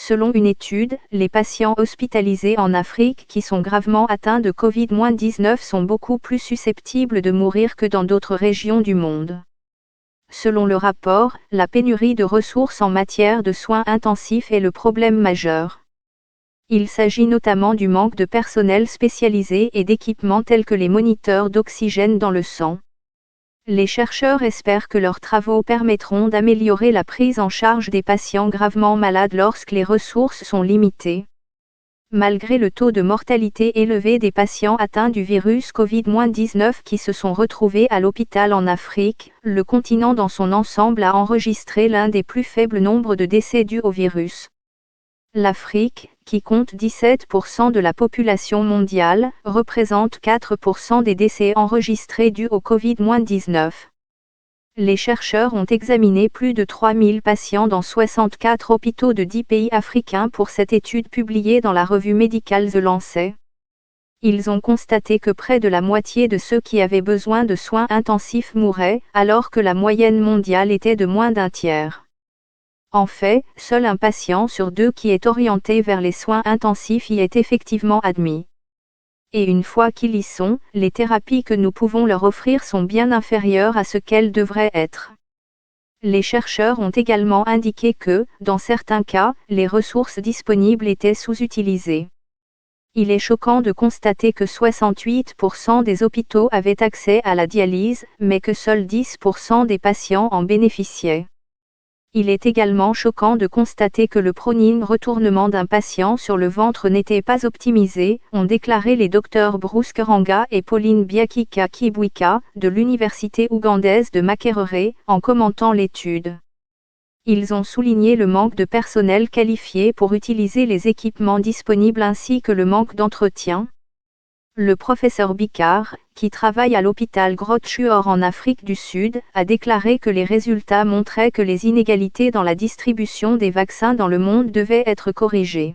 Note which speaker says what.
Speaker 1: Selon une étude, les patients hospitalisés en Afrique qui sont gravement atteints de Covid-19 sont beaucoup plus susceptibles de mourir que dans d'autres régions du monde. Selon le rapport, la pénurie de ressources en matière de soins intensifs est le problème majeur. Il s'agit notamment du manque de personnel spécialisé et d'équipements tels que les moniteurs d'oxygène dans le sang. Les chercheurs espèrent que leurs travaux permettront d'améliorer la prise en charge des patients gravement malades lorsque les ressources sont limitées. Malgré le taux de mortalité élevé des patients atteints du virus Covid-19 qui se sont retrouvés à l'hôpital en Afrique, le continent dans son ensemble a enregistré l'un des plus faibles nombres de décès dus au virus. L'Afrique, qui compte 17% de la population mondiale, représente 4% des décès enregistrés dus au Covid-19. Les chercheurs ont examiné plus de 3000 patients dans 64 hôpitaux de 10 pays africains pour cette étude publiée dans la revue médicale The Lancet. Ils ont constaté que près de la moitié de ceux qui avaient besoin de soins intensifs mouraient, alors que la moyenne mondiale était de moins d'un tiers. En fait, seul un patient sur deux qui est orienté vers les soins intensifs y est effectivement admis. Et une fois qu'ils y sont, les thérapies que nous pouvons leur offrir sont bien inférieures à ce qu'elles devraient être. Les chercheurs ont également indiqué que, dans certains cas, les ressources disponibles étaient sous-utilisées. Il est choquant de constater que 68% des hôpitaux avaient accès à la dialyse, mais que seuls 10% des patients en bénéficiaient. Il est également choquant de constater que le pronine retournement d'un patient sur le ventre n'était pas optimisé, ont déclaré les docteurs Bruce Karanga et Pauline Byakika-Kibwika, de l'université ougandaise de Makerere, en commentant l'étude. Ils ont souligné le manque de personnel qualifié pour utiliser les équipements disponibles ainsi que le manque d'entretien. Le professeur Bicard, qui travaille à l'hôpital Groote-Schuur en Afrique du Sud, a déclaré que les résultats montraient que les inégalités dans la distribution des vaccins dans le monde devaient être corrigées.